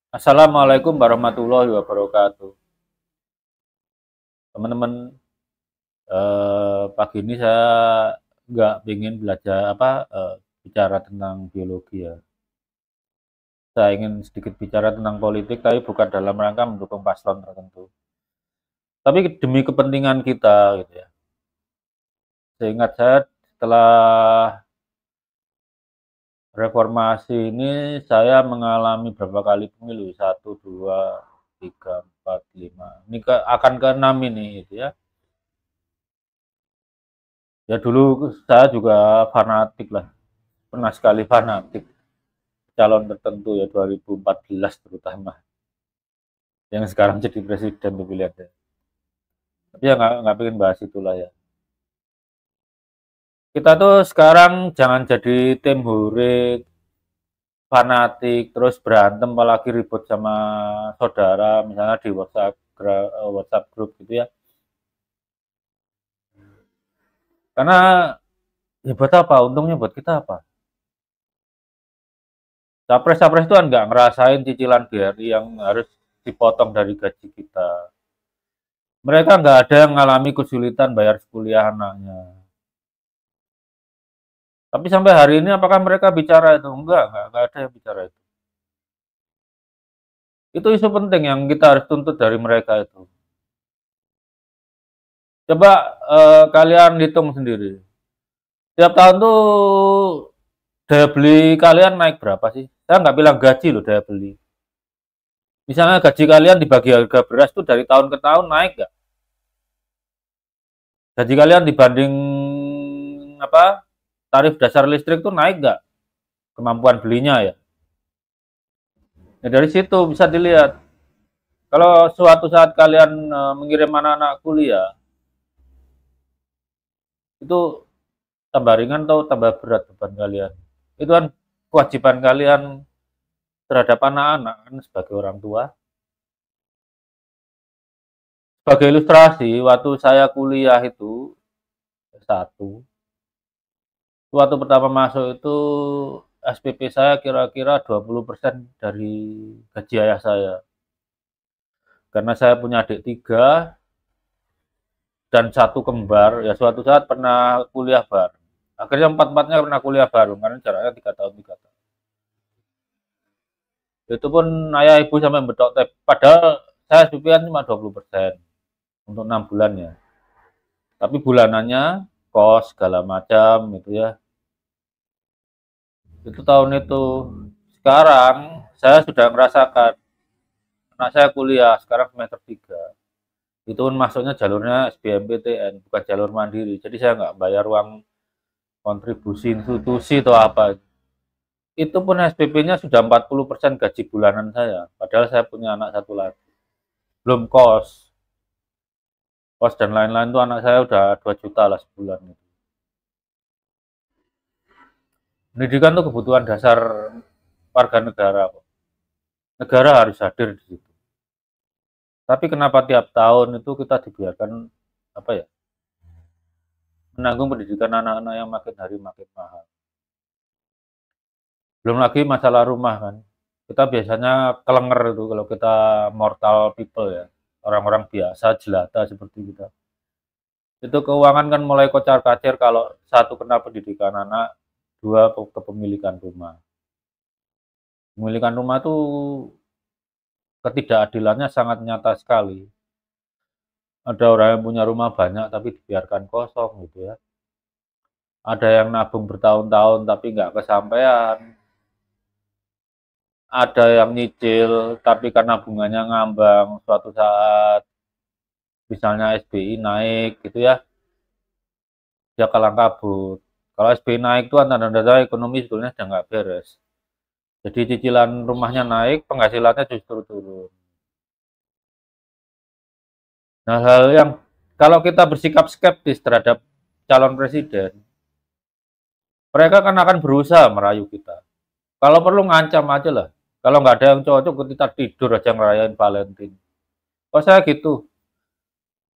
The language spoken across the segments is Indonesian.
Assalamualaikum warahmatullahi wabarakatuh. Teman-teman, pagi ini saya nggak ingin belajar bicara tentang biologi ya. Saya ingin sedikit bicara tentang politik, tapi bukan dalam rangka mendukung paslon tertentu. Tapi demi kepentingan kita, gitu ya. Seingat saya, setelah reformasi ini, saya mengalami berapa kali pemilu? Satu, dua, tiga, empat, lima. Ini akan ke enam ini, gitu ya. Ya dulu saya juga fanatik lah, pernah sekali fanatik calon tertentu ya 2014 terutama yang sekarang jadi presiden tuh pilihannya. Tapi ya nggak pengen bahas itulah ya. Kita tuh sekarang jangan jadi tim hurik, fanatik, terus berantem apalagi ribut sama saudara misalnya di WhatsApp grup gitu ya. Karena ya buat apa? Untungnya buat kita apa? Capres-capres itu kan nggak ngerasain cicilan BRI yang harus dipotong dari gaji kita. Mereka nggak ada yang mengalami kesulitan bayar kuliah anaknya. Tapi sampai hari ini apakah mereka bicara itu? Enggak ada yang bicara itu. Itu isu penting yang kita harus tuntut dari mereka itu. Coba kalian hitung sendiri. Tiap tahun tuh daya beli kalian naik berapa sih? Saya nggak bilang gaji loh, daya beli. Misalnya gaji kalian dibagi harga beras tuh dari tahun ke tahun naik nggak? Gaji kalian dibanding apa tarif dasar listrik tuh naik nggak? Kemampuan belinya ya. Nah, dari situ bisa dilihat. Kalau suatu saat kalian mengirim anak-anak kuliah, itu tambah ringan atau tambah berat beban kalian? Itu kan kewajiban kalian terhadap anak-anak kan sebagai orang tua. Sebagai ilustrasi, waktu saya kuliah itu satu, waktu pertama masuk itu SPP saya kira-kira 20% dari gaji ayah saya. Karena saya punya adik tiga dan satu kembar, ya suatu saat pernah kuliah bareng. Akhirnya empat-empatnya pernah kuliah bareng, karena jaraknya 3 tahun, 3 tahun. Itu pun ayah ibu sampai bedok teh. Padahal saya SPP-an cuma 20% untuk 6 bulan ya. Tapi bulanannya kos segala macam gitu ya. Itu tahun itu. Sekarang saya sudah merasakan anak saya kuliah sekarang semester 3. Itu pun masuknya jalurnya SBMPTN, bukan jalur mandiri. Jadi saya nggak bayar uang kontribusi institusi atau apa. Itu pun SPP-nya sudah 40% gaji bulanan saya. Padahal saya punya anak satu lagi. Belum kos. Kos dan lain-lain tuh anak saya udah 2 juta lah sebulan. Pendidikan itu kebutuhan dasar warga negara. Negara harus hadir di situ. Tapi kenapa tiap tahun itu kita dibiarkan apa ya menanggung pendidikan anak-anak yang makin hari makin mahal. Belum lagi masalah rumah kan. Kita biasanya kelenger itu kalau kita mortal people ya. Orang-orang biasa, jelata seperti kita. Itu keuangan kan mulai kocar-kacir kalau satu kena pendidikan anak, dua kepemilikan rumah. Pemilikan rumah itu ketidakadilannya sangat nyata sekali. Ada orang yang punya rumah banyak tapi dibiarkan kosong gitu ya. Ada yang nabung bertahun-tahun tapi nggak kesampaian. Ada yang nyicil tapi karena bunganya ngambang suatu saat misalnya SBI naik gitu ya, dia kalang kabut. Kalau SBI naik itu tanda-tanda ekonomi sebetulnya sudah nggak beres. Jadi cicilan rumahnya naik, penghasilannya justru turun. Nah, hal yang kalau kita bersikap skeptis terhadap calon presiden, mereka kan akan berusaha merayu kita. Kalau perlu ngancam aja lah. Kalau nggak ada yang cocok, kita tidur aja ngerayain Valentine. Oh saya gitu.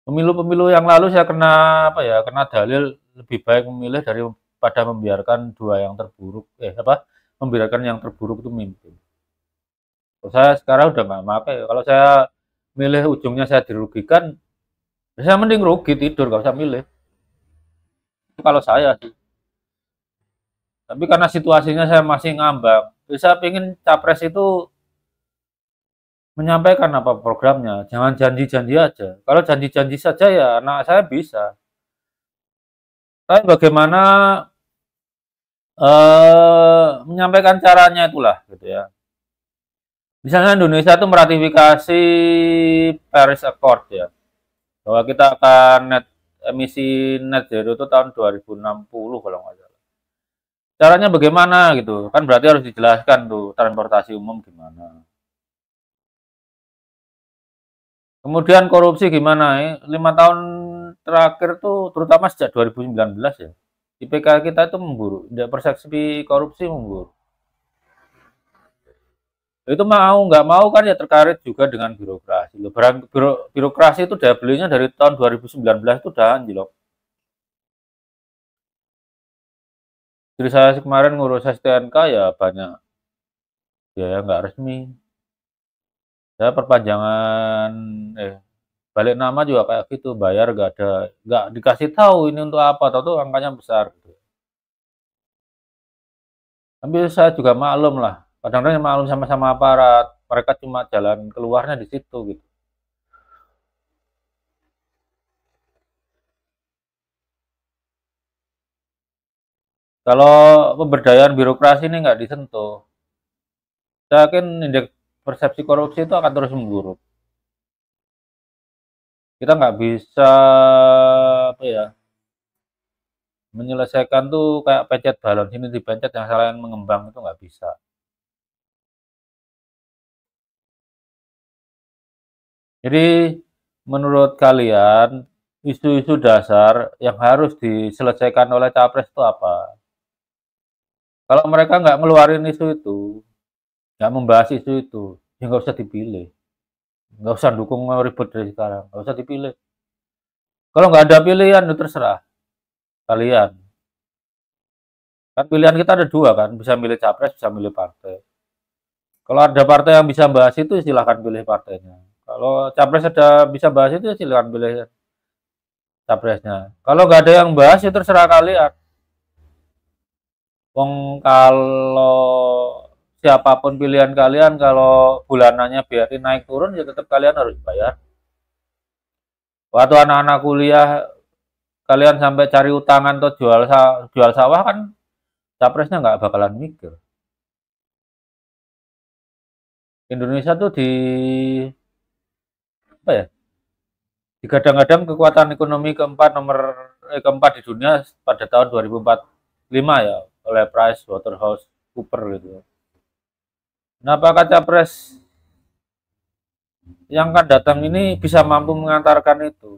Pemilu-pemilu yang lalu saya kena apa ya, kena dalil lebih baik memilih daripada membiarkan dua yang terburuk, membiarkan yang terburuk itu mimpin. Kalau saya sekarang udah nggak pakai. Kalau saya milih ujungnya saya dirugikan, ya saya mending rugi tidur, nggak usah milih. Itu kalau saya sih. Tapi karena situasinya saya masih ngambang, saya pengen capres itu menyampaikan apa programnya. Jangan janji-janji aja. Kalau janji-janji saja ya anak saya bisa. Tapi bagaimana menyampaikan caranya itulah gitu ya. Misalnya Indonesia itu meratifikasi Paris Accord ya, bahwa kita akan net zero itu tahun 2060 kalau nggak salah. Caranya bagaimana gitu, kan berarti harus dijelaskan tuh transportasi umum gimana. Kemudian korupsi gimana ya? 5 tahun terakhir tuh terutama sejak 2019 ya. IPK kita itu memburuk, indeks persepsi korupsi memburuk. Itu mau nggak mau kan ya terkait juga dengan birokrasi. Birokrasi itu daya belinya dari tahun 2019 itu udah anjlok. Jadi saya kemarin ngurus STNK ya banyak biaya nggak resmi. Saya perpanjangan balik nama juga kayak gitu, bayar nggak dikasih tahu ini untuk apa, tahu tuh angkanya besar. Gitu. Tapi saya juga maklum lah, kadang-kadang maklum sama-sama aparat, mereka cuma jalan keluarnya di situ gitu. Kalau pemberdayaan birokrasi ini nggak disentuh, saya yakin indeks persepsi korupsi itu akan terus memburuk. Kita nggak bisa apa ya menyelesaikan tuh kayak pencet balon sini dipencet yang lain mengembang itu nggak bisa. Jadi menurut kalian isu-isu dasar yang harus diselesaikan oleh capres itu apa? Kalau mereka nggak ngeluarin isu itu, nggak membahas isu itu, ya nggak usah dipilih. Nggak usah dukung ribut dari sekarang, nggak usah dipilih. Kalau nggak ada pilihan, itu terserah kalian. Kan pilihan kita ada dua kan, bisa milih capres, bisa milih partai. Kalau ada partai yang bisa bahas itu, silahkan pilih partainya. Kalau capres ada bisa bahas itu, silahkan pilih capresnya. Kalau nggak ada yang bahas, itu terserah kalian. Wong kalau siapapun pilihan kalian, kalau bulanannya biarin naik turun, ya tetap kalian harus bayar. Waktu anak-anak kuliah, kalian sampai cari utangan atau jual sawah kan, capresnya nggak bakalan mikir. Indonesia tuh apa ya? Digadang-gadang kekuatan ekonomi keempat di dunia pada tahun 2045 ya oleh Price Waterhouse Cooper gitu. Nah, apakah capres yang akan datang ini bisa mampu mengantarkan itu?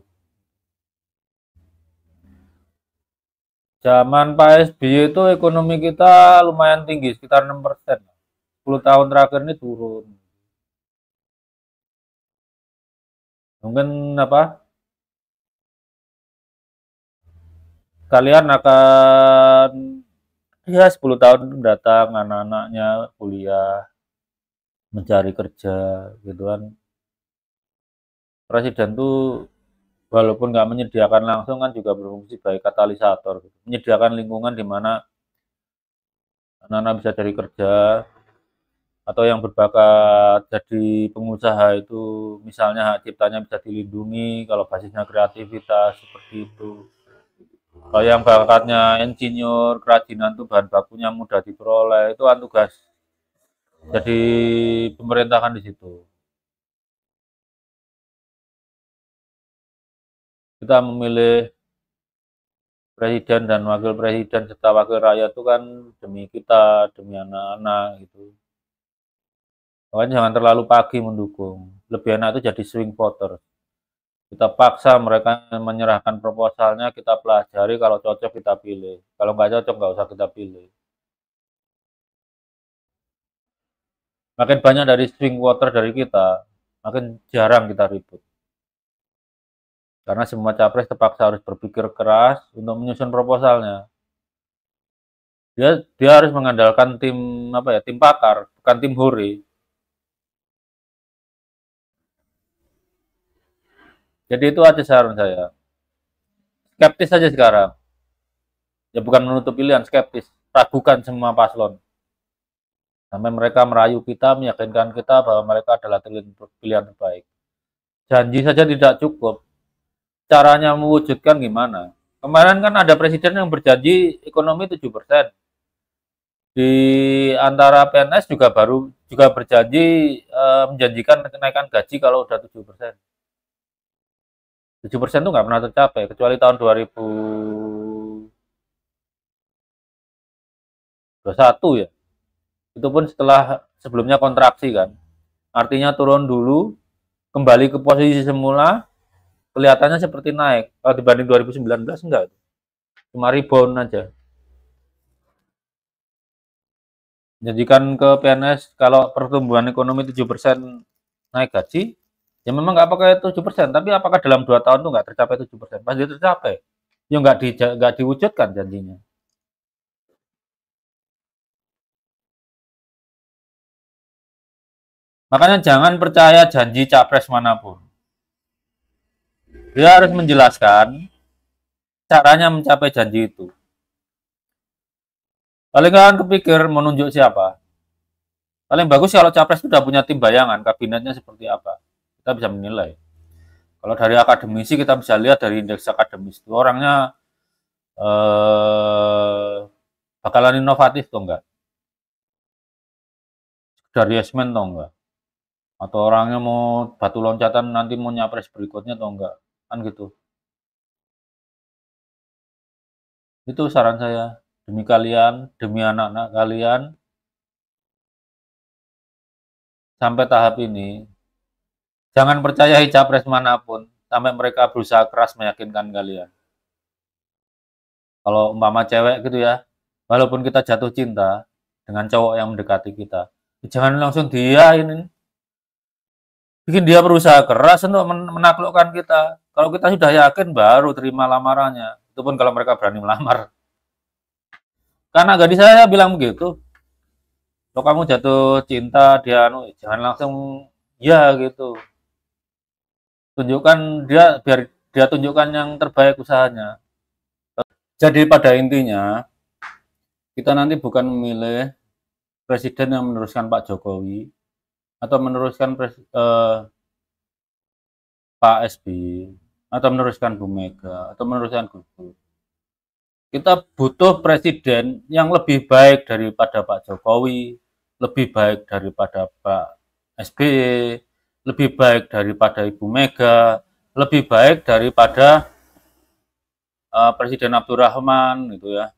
Zaman Pak SBY itu ekonomi kita lumayan tinggi, sekitar 6%. 10 tahun terakhir ini turun. Mungkin apa? Kalian akan ya 10 tahun mendatang anak-anaknya kuliah, mencari kerja gitu kan. Presiden tuh walaupun nggak menyediakan langsung kan juga berfungsi sebagai katalisator gitu. Menyediakan lingkungan di mana anak-anak bisa cari kerja atau yang berbakat jadi pengusaha itu misalnya hak ciptanya bisa dilindungi kalau basisnya kreativitas seperti itu. Kalau yang bakatnya insinyur, kerajinan tuh bahan bakunya mudah diperoleh, itu kan tugas jadi pemerintahan di situ. Kita memilih presiden dan wakil presiden serta wakil rakyat itu kan demi kita, demi anak-anak gitu. Makanya jangan terlalu pagi mendukung. Lebih enak itu jadi swing voter. Kita paksa mereka menyerahkan proposalnya, kita pelajari, kalau cocok kita pilih. Kalau nggak cocok nggak usah kita pilih. Makin banyak dari swing voter dari kita, makin jarang kita ribut. Karena semua capres terpaksa harus berpikir keras untuk menyusun proposalnya. Dia dia harus mengandalkan tim apa ya, tim pakar, bukan tim hore. Jadi itu aja saran saya. Skeptis saja sekarang. Ya bukan menutup pilihan, skeptis. Ragukan semua paslon. Sampai mereka merayu kita, meyakinkan kita bahwa mereka adalah pilihan terbaik. Janji saja tidak cukup. Caranya mewujudkan gimana? Kemarin kan ada presiden yang berjanji ekonomi 7%. Di antara PNS juga berjanji menjanjikan kenaikan gaji kalau udah 7%. 7% itu nggak pernah tercapai kecuali tahun 2021 ya. Itu pun setelah sebelumnya kontraksi kan. Artinya turun dulu, kembali ke posisi semula, kelihatannya seperti naik. Kalau dibanding 2019 enggak. Cuma rebound aja. Jadikan ke PNS kalau pertumbuhan ekonomi 7% naik gaji, ya memang nggak pakai 7%, tapi apakah dalam 2 tahun itu nggak tercapai 7%? Pasti tercapai. Ya nggak diwujudkan janjinya. Makanya jangan percaya janji capres manapun. Dia harus menjelaskan caranya mencapai janji itu. Paling kan kepikir menunjuk siapa. Paling bagus kalau capres sudah punya tim bayangan, kabinetnya seperti apa. Kita bisa menilai. Kalau dari akademisi kita bisa lihat dari indeks akademis itu orangnya bakalan inovatif atau enggak. Dari yesmen atau enggak. Atau orangnya mau batu loncatan nanti mau nyapres berikutnya atau enggak. Kan gitu. Itu saran saya. Demi kalian, demi anak-anak kalian, sampai tahap ini, jangan percayai capres manapun, sampai mereka berusaha keras meyakinkan kalian. Kalau umpama cewek gitu ya, walaupun kita jatuh cinta dengan cowok yang mendekati kita, jangan langsung dia ini, bikin dia berusaha keras untuk menaklukkan kita. Kalau kita sudah yakin, baru terima lamarannya. Itu pun kalau mereka berani melamar. Karena gadis saya bilang begitu, kalau kamu jatuh cinta, jangan langsung ya gitu. Tunjukkan dia, biar dia tunjukkan yang terbaik usahanya. Jadi pada intinya, kita nanti bukan memilih presiden yang meneruskan Pak Jokowi atau meneruskan Pak SBY atau meneruskan Bu Mega atau meneruskan Gus Dur. Kita butuh presiden yang lebih baik daripada Pak Jokowi, lebih baik daripada Pak SBY, lebih baik daripada Ibu Mega, lebih baik daripada Presiden Abdurrahman gitu ya.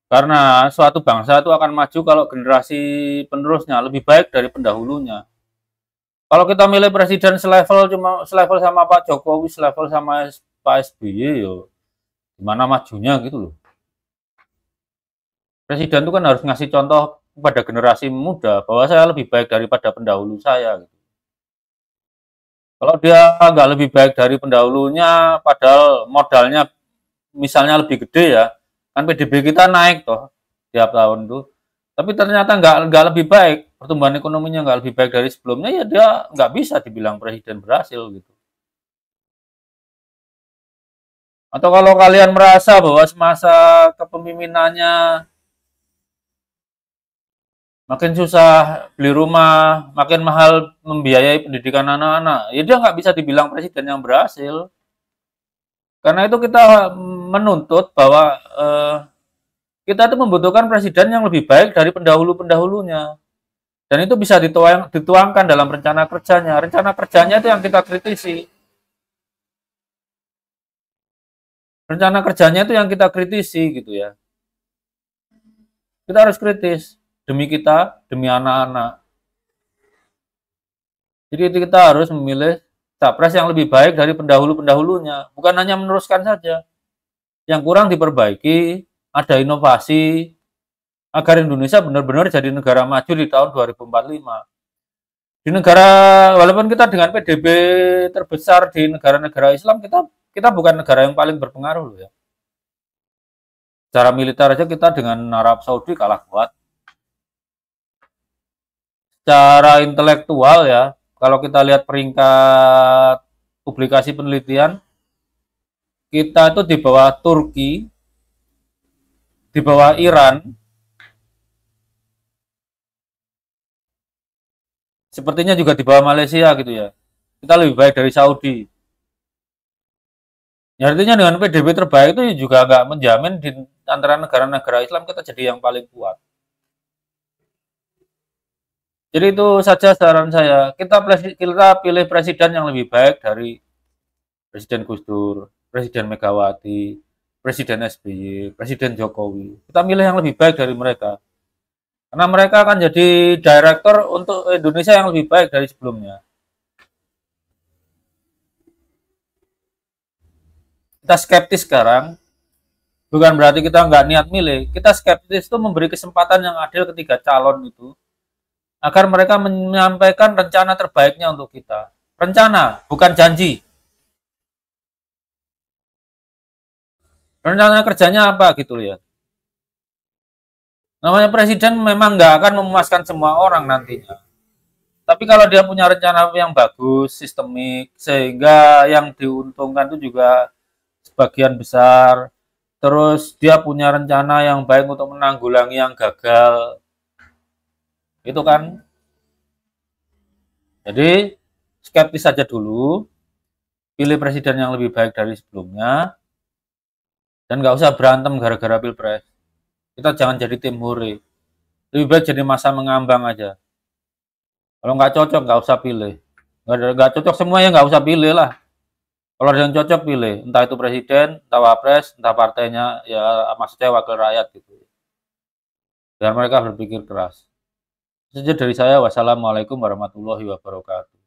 Karena suatu bangsa itu akan maju kalau generasi penerusnya lebih baik dari pendahulunya. Kalau kita milih presiden selevel sama Pak Jokowi, selevel sama Pak SBY, yo gimana majunya gitu loh. Presiden itu kan harus ngasih contoh kepada generasi muda bahwa saya lebih baik daripada pendahulu saya. Gitu. Kalau dia nggak lebih baik dari pendahulunya, padahal modalnya misalnya lebih gede ya, kan PDB kita naik toh tiap tahun tuh. Tapi ternyata nggak lebih baik, pertumbuhan ekonominya nggak lebih baik dari sebelumnya, ya dia nggak bisa dibilang presiden berhasil gitu. Atau kalau kalian merasa bahwa semasa kepemimpinannya makin susah beli rumah, makin mahal membiayai pendidikan anak-anak, ya dia nggak bisa dibilang presiden yang berhasil. Karena itu kita menuntut bahwa kita itu membutuhkan presiden yang lebih baik dari pendahulu-pendahulunya. Dan itu bisa dituangkan dalam rencana kerjanya. Rencana kerjanya itu yang kita kritisi. Rencana kerjanya itu yang kita kritisi gitu ya. Kita harus kritis demi kita, demi anak-anak. Jadi kita harus memilih capres yang lebih baik dari pendahulu-pendahulunya, bukan hanya meneruskan saja. Yang kurang diperbaiki, ada inovasi agar Indonesia benar-benar jadi negara maju di tahun 2045. Di negara, walaupun kita dengan PDB terbesar di negara-negara Islam, kita bukan negara yang paling berpengaruh loh ya. Secara militer aja kita dengan Arab Saudi kalah kuat. Secara intelektual ya, kalau kita lihat peringkat publikasi penelitian, kita itu di bawah Turki, di bawah Iran, sepertinya juga di bawah Malaysia gitu ya. Kita lebih baik dari Saudi. Ya artinya dengan PDB terbaik itu juga nggak menjamin di antara negara-negara Islam kita jadi yang paling kuat. Jadi itu saja saran saya. Kita pilih presiden yang lebih baik dari Presiden Gus Dur, Presiden Megawati, Presiden SBY, Presiden Jokowi. Kita milih yang lebih baik dari mereka. Karena mereka akan jadi direktur untuk Indonesia yang lebih baik dari sebelumnya. Kita skeptis sekarang, bukan berarti kita nggak niat milih. Kita skeptis itu memberi kesempatan yang adil ketiga calon itu, agar mereka menyampaikan rencana terbaiknya untuk kita. Rencana, bukan janji. Rencana kerjanya apa gitu ya. Namanya presiden memang nggak akan memuaskan semua orang nantinya. Tapi kalau dia punya rencana yang bagus, sistemik, sehingga yang diuntungkan itu juga sebagian besar. Terus dia punya rencana yang baik untuk menanggulangi yang gagal. Itu kan. Jadi skeptis saja dulu, pilih presiden yang lebih baik dari sebelumnya, dan nggak usah berantem gara-gara pilpres. Kita jangan jadi tim hore. Lebih baik jadi masa mengambang aja. Kalau nggak cocok nggak usah pilih. Nggak cocok semuanya nggak usah pilih lah. Kalau ada yang cocok pilih. Entah itu presiden, entah wapres, entah partainya, ya maksudnya wakil rakyat gitu. Biar mereka berpikir keras. Itu saja dari saya. Wassalamualaikum warahmatullahi wabarakatuh.